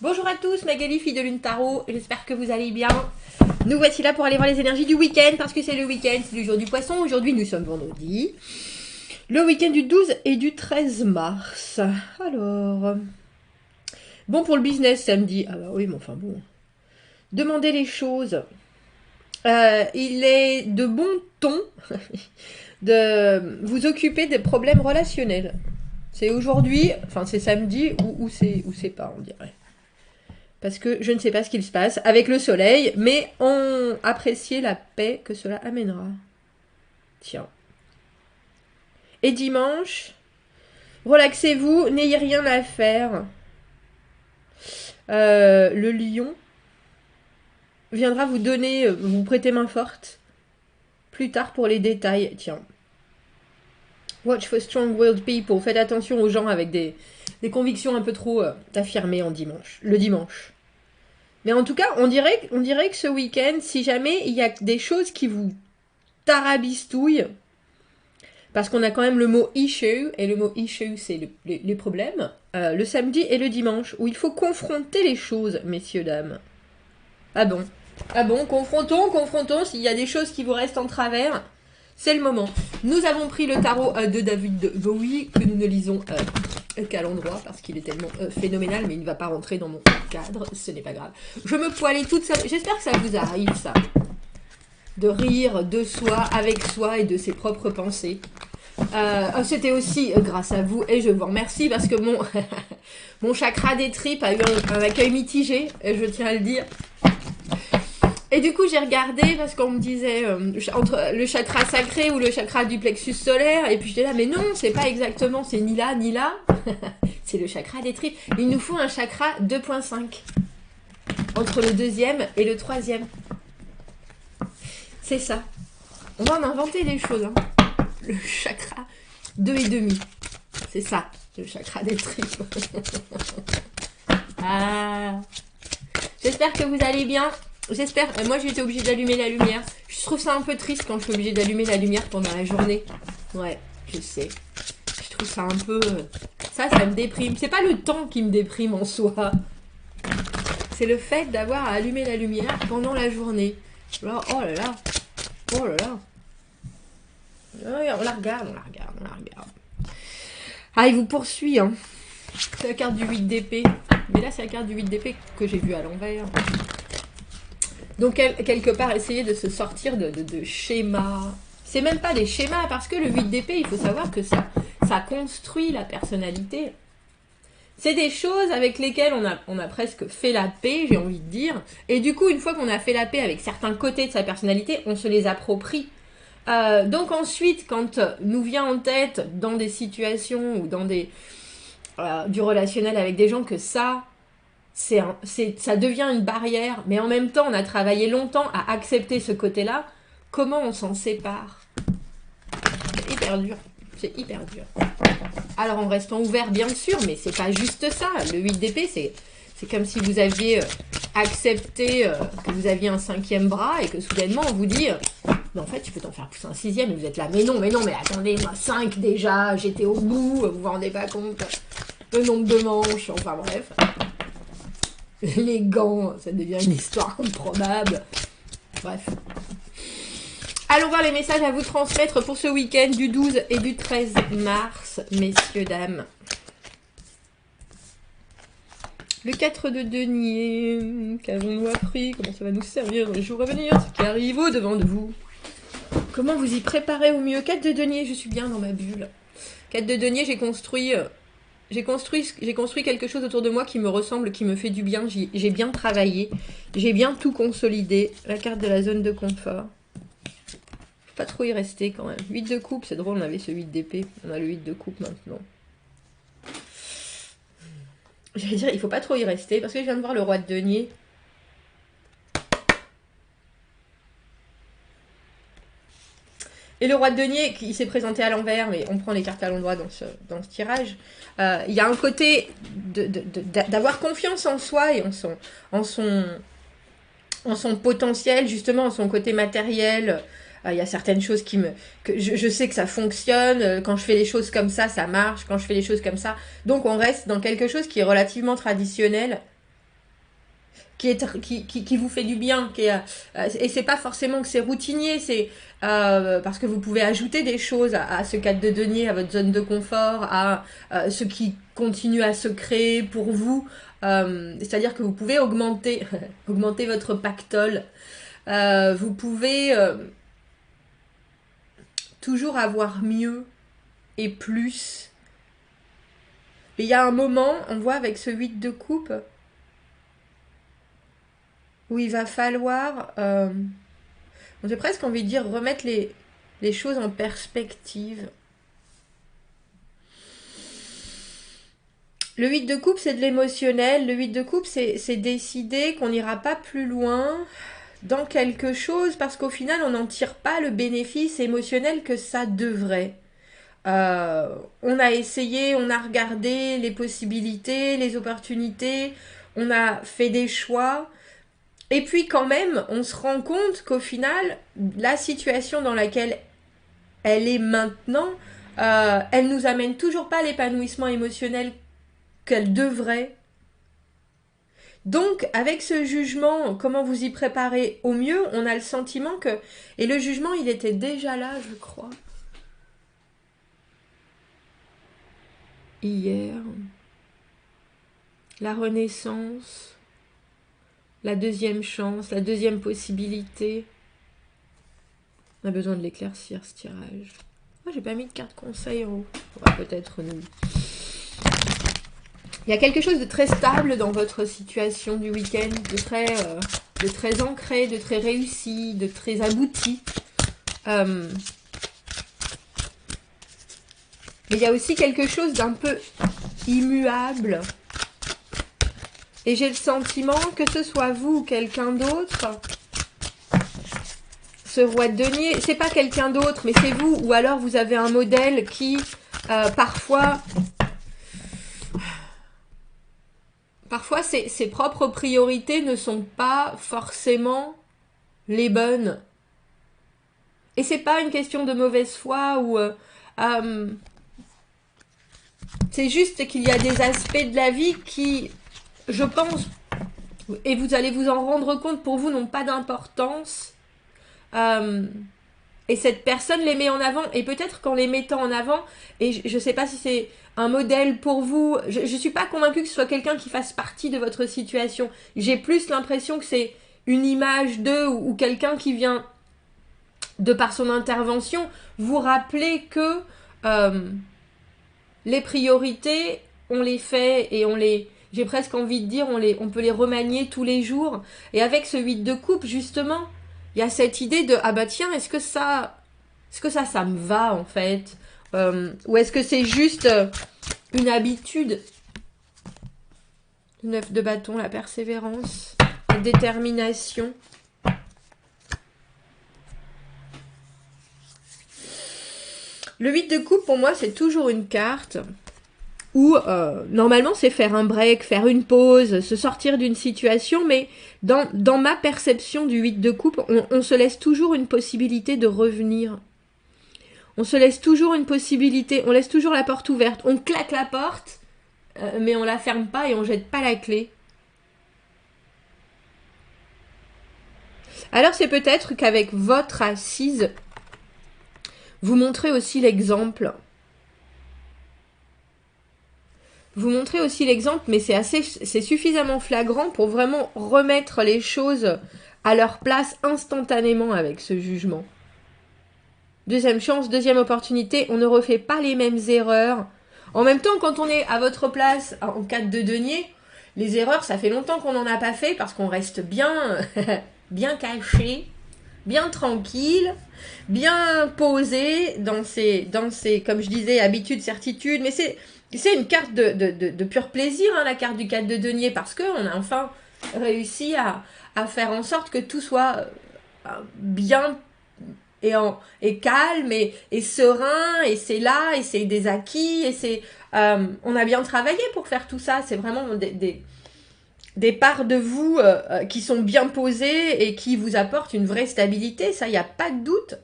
Bonjour à tous, Magali, fille de Lune Tarot, j'espère que vous allez bien. Nous voici là pour aller voir les énergies du week-end, parce que c'est le week-end, c'est le jour du poisson. Aujourd'hui, nous sommes vendredi, le week-end du 12 et du 13 mars. Alors, bon pour le business samedi. Ah bah oui, mais enfin bon. Demandez les choses. Il est de bon ton de vous occuper des problèmes relationnels. C'est aujourd'hui, enfin c'est samedi, ou c'est pas, on dirait. Parce que je ne sais pas ce qu'il se passe avec le soleil, mais on apprécie la paix que cela amènera. Tiens. Et dimanche, relaxez-vous, n'ayez rien à faire. Le lion viendra vous donner, vous prêter main forte. Plus tard pour les détails, tiens. Watch for strong-willed people. Faites attention aux gens avec des convictions un peu trop affirmées le dimanche. Mais en tout cas, on dirait que ce week-end, si jamais il y a des choses qui vous tarabistouillent, parce qu'on a quand même le mot issue, et le mot issue, c'est les problèmes, le samedi et le dimanche, où il faut confronter les choses, messieurs, dames. Ah bon, confrontons, s'il y a des choses qui vous restent en travers, c'est le moment. Nous avons pris le tarot de David Bowie, que nous ne lisons qu'à l'endroit, parce qu'il est tellement phénoménal, mais il ne va pas rentrer dans mon cadre, ce n'est pas grave. Je me poilais toute seule, j'espère que ça vous arrive, ça, de rire de soi, avec soi et de ses propres pensées. C'était aussi grâce à vous, et je vous remercie, parce que mon chakra des tripes a eu un accueil mitigé, je tiens à le dire. Et du coup, j'ai regardé parce qu'on me disait entre le chakra sacré ou le chakra du plexus solaire. Et puis j'étais là, mais non, c'est pas exactement, c'est ni là, ni là. C'est le chakra des tripes. Il nous faut un chakra 2.5 entre le deuxième et le troisième. C'est ça. On va en inventer des choses. Hein. Le chakra 2,5. C'est ça, le chakra des tripes. Ah. J'espère que vous allez bien. J'espère, moi j'ai été obligée d'allumer la lumière. Je trouve ça un peu triste quand je suis obligée d'allumer la lumière pendant la journée. Ouais, je sais. Je trouve ça un peu... Ça me déprime. C'est pas le temps qui me déprime en soi. C'est le fait d'avoir à allumer la lumière pendant la journée. Alors, oh là là. Oh là là. On la regarde. Ah, il vous poursuit, hein. C'est la carte du 8 d'épée. Mais là, c'est la carte du 8 d'épée que j'ai vue à l'envers. Donc, quelque part, essayer de se sortir de schémas. C'est même pas des schémas, parce que le 8 d'épée, il faut savoir que ça construit la personnalité. C'est des choses avec lesquelles on a presque fait la paix, j'ai envie de dire. Et du coup, une fois qu'on a fait la paix avec certains côtés de sa personnalité, on se les approprie. Donc ensuite, quand nous vient en tête, dans des situations ou dans du relationnel avec des gens, que ça devient une barrière, mais en même temps, on a travaillé longtemps à accepter ce côté-là. Comment on s'en sépare? C'est hyper dur. C'est hyper dur. Alors, en restant ouvert, bien sûr, mais c'est pas juste ça. Le 8 d'épée, c'est comme si vous aviez accepté que vous aviez un 5e bras et que soudainement, on vous dit... mais en fait, tu peux t'en faire pousser un 6e et vous êtes là. Mais non, mais attendez, moi, 5 déjà, j'étais au bout, vous vous rendez pas compte. Le nombre de manches, enfin bref... Les gants, ça devient une histoire improbable. Bref. Allons voir les messages à vous transmettre pour ce week-end du 12 et du 13 mars, messieurs, dames. Le 4 de denier, qu'avons-nous appris? Comment ça va nous servir dans les jours à venir? Ce qui arrive au-devant de vous. Comment vous y préparez au mieux? 4 de denier, je suis bien dans ma bulle. 4 de denier, j'ai construit quelque chose autour de moi qui me ressemble, qui me fait du bien. J'ai bien travaillé. J'ai bien tout consolidé. La carte de la zone de confort. Faut pas trop y rester quand même. 8 de coupe, c'est drôle, on avait ce 8 d'épée. On a le 8 de coupe maintenant. J'allais dire, il faut pas trop y rester, parce que je viens de voir le roi de denier. Et le roi de denier, qui s'est présenté à l'envers, mais on prend les cartes à l'endroit dans ce tirage, il y a un côté d'avoir confiance en soi et en son potentiel, justement, en son côté matériel. Il y a certaines choses que je sais que ça fonctionne. Quand je fais les choses comme ça marche. Quand je fais les choses comme ça... Donc, on reste dans quelque chose qui est relativement traditionnel. qui vous fait du bien. Et c'est pas forcément que c'est routinier, c'est parce que vous pouvez ajouter des choses à ce 4 de denier, à votre zone de confort, à ce qui continue à se créer pour vous. C'est-à-dire que vous pouvez augmenter, augmenter votre pactole. Vous pouvez toujours avoir mieux et plus. Et il y a un moment, on voit avec ce 8 de coupe, où il va falloir, j'ai presque envie de dire, remettre les choses en perspective. Le 8 de coupe, c'est de l'émotionnel. Le 8 de coupe, c'est décider qu'on n'ira pas plus loin dans quelque chose parce qu'au final, on n'en tire pas le bénéfice émotionnel que ça devrait. On a essayé, on a regardé les possibilités, les opportunités, on a fait des choix. Et puis quand même, on se rend compte qu'au final, la situation dans laquelle elle est maintenant, elle nous amène toujours pas à l'épanouissement émotionnel qu'elle devrait. Donc, avec ce jugement, comment vous y préparer au mieux, on a le sentiment que... Et le jugement, il était déjà là, je crois. Hier. La renaissance. La deuxième chance, la deuxième possibilité. On a besoin de l'éclaircir, ce tirage. Moi, j'ai pas mis de carte conseil en haut. On va peut-être nous... Il y a quelque chose de très stable dans votre situation du week-end, de très ancré, de très réussi, de très abouti. Mais il y a aussi quelque chose d'un peu immuable. Et j'ai le sentiment que ce soit vous ou quelqu'un d'autre, ce roi de denier, c'est pas quelqu'un d'autre, mais c'est vous, ou alors vous avez un modèle qui, parfois ses propres priorités ne sont pas forcément les bonnes. Et c'est pas une question de mauvaise foi ou c'est juste qu'il y a des aspects de la vie qui, je pense, et vous allez vous en rendre compte, pour vous n'ont pas d'importance. Et cette personne les met en avant, et peut-être qu'en les mettant en avant, et je ne sais pas si c'est un modèle pour vous, je ne suis pas convaincue que ce soit quelqu'un qui fasse partie de votre situation. J'ai plus l'impression que c'est une image d'eux ou quelqu'un qui vient, de par son intervention, vous rappeler que les priorités, on les fait et on les... J'ai presque envie de dire, on peut les remanier tous les jours. Et avec ce 8 de coupe, justement, il y a cette idée de, ah bah tiens, est-ce que ça me va en fait, ou est-ce que c'est juste une habitude. 9 de bâton, la persévérance, la détermination. Le 8 de coupe, pour moi, c'est toujours une carte où, normalement, c'est faire un break, faire une pause, se sortir d'une situation, mais dans ma perception du 8 de coupe, on se laisse toujours une possibilité de revenir. On se laisse toujours une possibilité, on laisse toujours la porte ouverte. On claque la porte, mais on la ferme pas et on jette pas la clé. Alors c'est peut-être qu'avec votre assise, vous montrez aussi l'exemple. Vous montrez aussi l'exemple, mais c'est suffisamment flagrant pour vraiment remettre les choses à leur place instantanément avec ce jugement. Deuxième chance, deuxième opportunité, on ne refait pas les mêmes erreurs. En même temps, quand on est à votre place en 4 de denier, les erreurs, ça fait longtemps qu'on n'en a pas fait parce qu'on reste bien, bien caché, bien tranquille, bien posé dans ses, comme je disais, habitudes, certitudes. Mais c'est une carte de pur plaisir, hein, la carte du 4 de denier, parce qu'on a enfin réussi à faire en sorte que tout soit bien et calme et serein, et c'est là, et c'est des acquis, et c'est on a bien travaillé pour faire tout ça. C'est vraiment des parts de vous qui sont bien posées et qui vous apportent une vraie stabilité, ça, il n'y a pas de doute.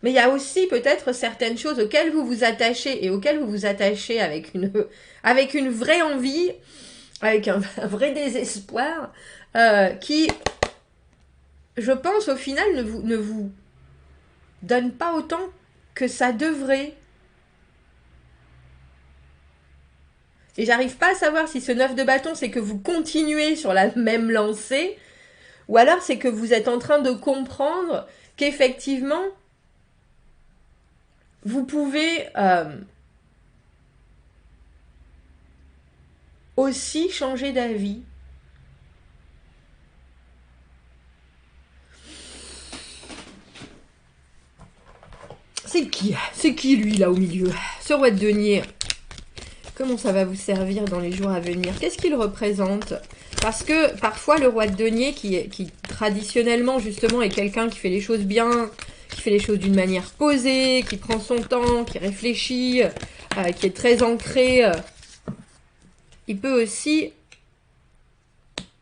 Mais il y a aussi peut-être certaines choses auxquelles vous vous attachez et auxquelles vous vous attachez avec une vraie envie, avec un vrai désespoir, qui, je pense, au final, ne vous donne pas autant que ça devrait. Et j'arrive pas à savoir si ce 9 de bâton, c'est que vous continuez sur la même lancée, ou alors c'est que vous êtes en train de comprendre qu'effectivement, vous pouvez aussi changer d'avis. C'est qui lui là au milieu? Ce roi de denier. Comment ça va vous servir dans les jours à venir? Qu'est-ce qu'il représente? Parce que parfois le roi de denier, qui traditionnellement justement est quelqu'un qui fait les choses bien, qui fait les choses d'une manière posée, qui prend son temps, qui réfléchit, qui est très ancré, il peut aussi...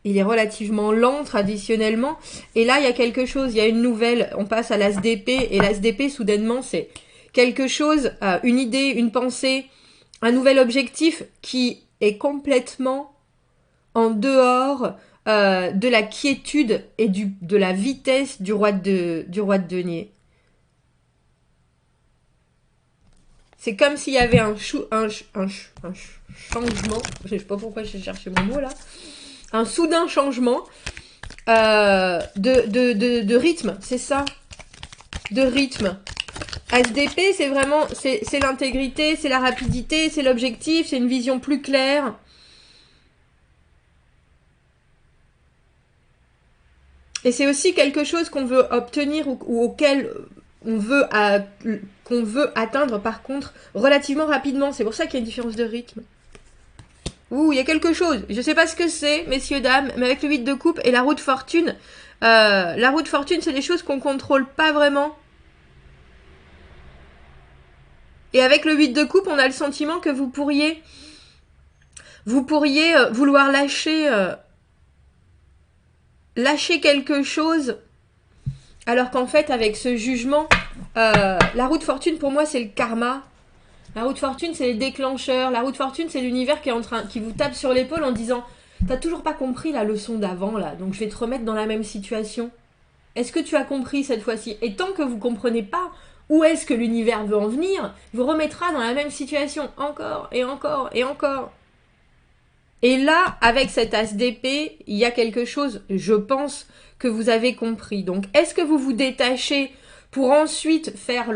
Il est relativement lent traditionnellement. Et là, il y a quelque chose, il y a une nouvelle. On passe à l'as d'épée. Et l'as d'épée, soudainement, c'est quelque chose, une idée, une pensée, un nouvel objectif qui est complètement en dehors de la quiétude et de la vitesse du roi de denier. C'est comme s'il y avait un changement. Je sais pas pourquoi j'ai cherché mon mot là. Un soudain changement de rythme, c'est ça. De rythme. SDP, c'est vraiment, c'est l'intégrité, c'est la rapidité, c'est l'objectif, c'est une vision plus claire. Et c'est aussi quelque chose qu'on veut obtenir ou auquel on veut qu'on veut atteindre par contre relativement rapidement. C'est pour ça qu'il y a une différence de rythme. Ouh, il y a quelque chose. Je sais pas ce que c'est, messieurs, dames, mais avec le 8 de coupe et la roue de fortune, la roue de fortune, c'est des choses qu'on contrôle pas vraiment. Et avec le 8 de coupe, on a le sentiment que vous pourriez vouloir lâcher quelque chose, alors qu'en fait, avec ce jugement, la roue de fortune, pour moi, c'est le karma. La roue de fortune, c'est les déclencheurs. La roue de fortune, c'est l'univers qui vous tape sur l'épaule en disant « T'as toujours pas compris la leçon d'avant, là, donc je vais te remettre dans la même situation. Est-ce que tu as compris cette fois-ci ?» Et tant que vous comprenez pas où est-ce que l'univers veut en venir, il vous remettra dans la même situation encore et encore et encore. Et là, avec cet as d'épée, il y a quelque chose, je pense, que vous avez compris. Donc, est-ce que vous vous détachez pour ensuite faire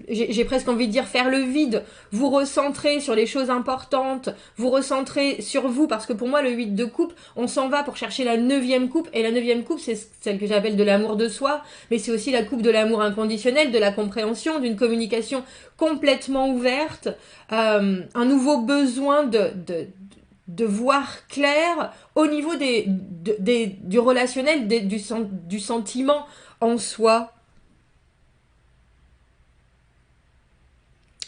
j'ai presque envie de dire faire le vide, vous recentrer sur les choses importantes, vous recentrer sur vous, parce que pour moi, le 8 de coupe, on s'en va pour chercher la 9e coupe, et la 9e coupe, c'est celle que j'appelle de l'amour de soi, mais c'est aussi la coupe de l'amour inconditionnel, de la compréhension, d'une communication complètement ouverte, un nouveau besoin de voir clair au niveau du relationnel, du sentiment en soi.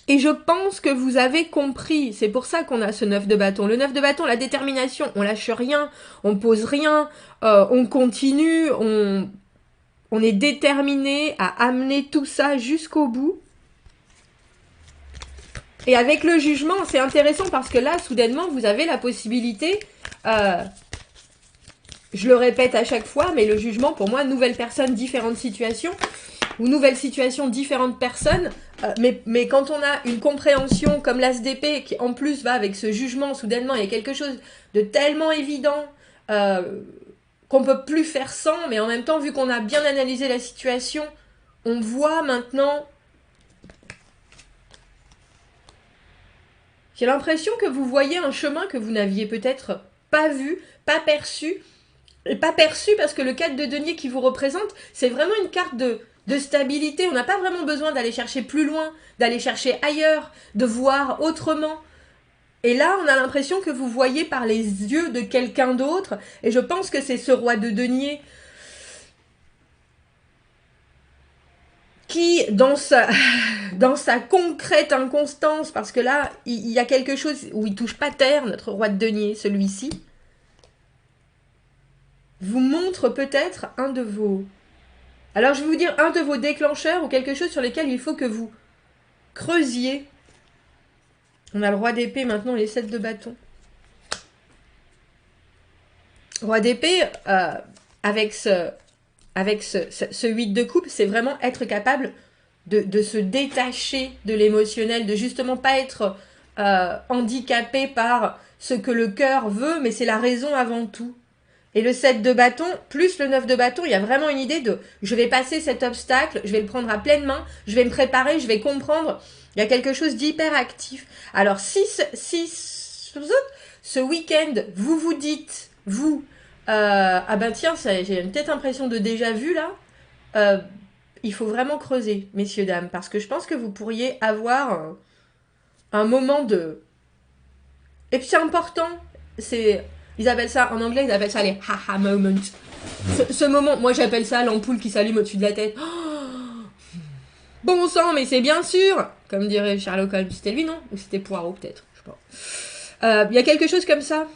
Et je pense que vous avez compris. C'est pour ça qu'on a ce 9 de bâton. Le 9 de bâton, la détermination, on lâche rien, on pose rien, on continue, on est déterminé à amener tout ça jusqu'au bout. Et avec le jugement, c'est intéressant parce que là, soudainement, vous avez la possibilité, je le répète à chaque fois, mais le jugement, pour moi, nouvelle personne, différentes situations, ou nouvelle situation, différentes personnes, mais quand on a une compréhension comme l'as d'épée, qui en plus va avec ce jugement, soudainement, il y a quelque chose de tellement évident qu'on ne peut plus faire sans, mais en même temps, vu qu'on a bien analysé la situation, on voit maintenant... J'ai l'impression que vous voyez un chemin que vous n'aviez peut-être pas vu, pas perçu. Et pas perçu parce que le 4 de denier qui vous représente, c'est vraiment une carte de stabilité. On n'a pas vraiment besoin d'aller chercher plus loin, d'aller chercher ailleurs, de voir autrement. Et là, on a l'impression que vous voyez par les yeux de quelqu'un d'autre. Et je pense que c'est ce roi de denier qui, dans sa concrète inconstance, parce que là, il y a quelque chose où il touche pas terre, notre roi de denier, celui-ci, vous montre peut-être un de vos Alors, je vais vous dire un de vos déclencheurs ou quelque chose sur lequel il faut que vous creusiez. On a le roi d'épée maintenant, les 7 de bâton. Roi d'épée, avec ce 8 de coupe, c'est vraiment être capable de se détacher de l'émotionnel, de justement pas être handicapé par ce que le cœur veut, mais c'est la raison avant tout. Et le 7 de bâton, plus le 9 de bâton, il y a vraiment une idée de je vais passer cet obstacle, je vais le prendre à pleine main, je vais me préparer, je vais comprendre. Il y a quelque chose d'hyper actif. Alors si ce week-end, vous vous dites, vous, ah ben tiens, j'ai une tête impression de déjà vu là, il faut vraiment creuser, messieurs, dames, parce que je pense que vous pourriez avoir un moment de... Et puis c'est important, ils appellent ça, en anglais, ils appellent ça les haha moments. Ce moment, moi j'appelle ça l'ampoule qui s'allume au-dessus de la tête. Oh, bon sang, mais c'est bien sûr, comme dirait Sherlock Holmes. C'était lui, non? Ou c'était Poirot, peut-être, je sais pas. Y a quelque chose comme ça.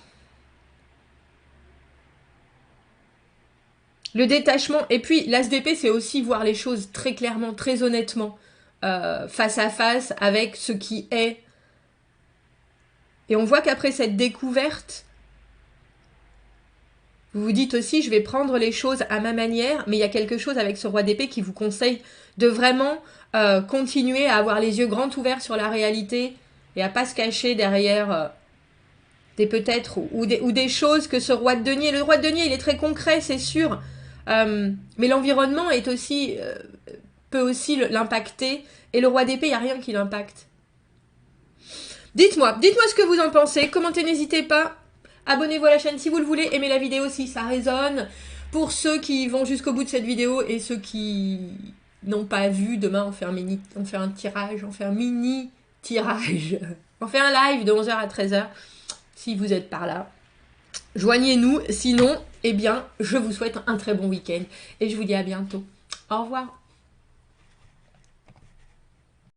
Le détachement, et puis l'as d'épée, c'est aussi voir les choses très clairement, très honnêtement, face à face avec ce qui est. Et on voit qu'après cette découverte, vous vous dites aussi, je vais prendre les choses à ma manière, mais il y a quelque chose avec ce roi d'épée qui vous conseille de vraiment continuer à avoir les yeux grands ouverts sur la réalité et à pas se cacher derrière des peut-être ou des choses que ce roi de denier. Le roi de denier, il est très concret, c'est sûr, mais l'environnement est aussi peut aussi l'impacter, et le roi d'épée, il n'y a rien qui l'impacte. Dites-moi ce que vous en pensez, commentez, n'hésitez pas. Abonnez-vous à la chaîne si vous le voulez, aimez la vidéo si ça résonne. Pour ceux qui vont jusqu'au bout de cette vidéo et ceux qui n'ont pas vu, demain on fait un mini tirage, on fait un live de 11h à 13h, si vous êtes par là. Joignez-nous, sinon, eh bien, je vous souhaite un très bon week-end et je vous dis à bientôt. Au revoir.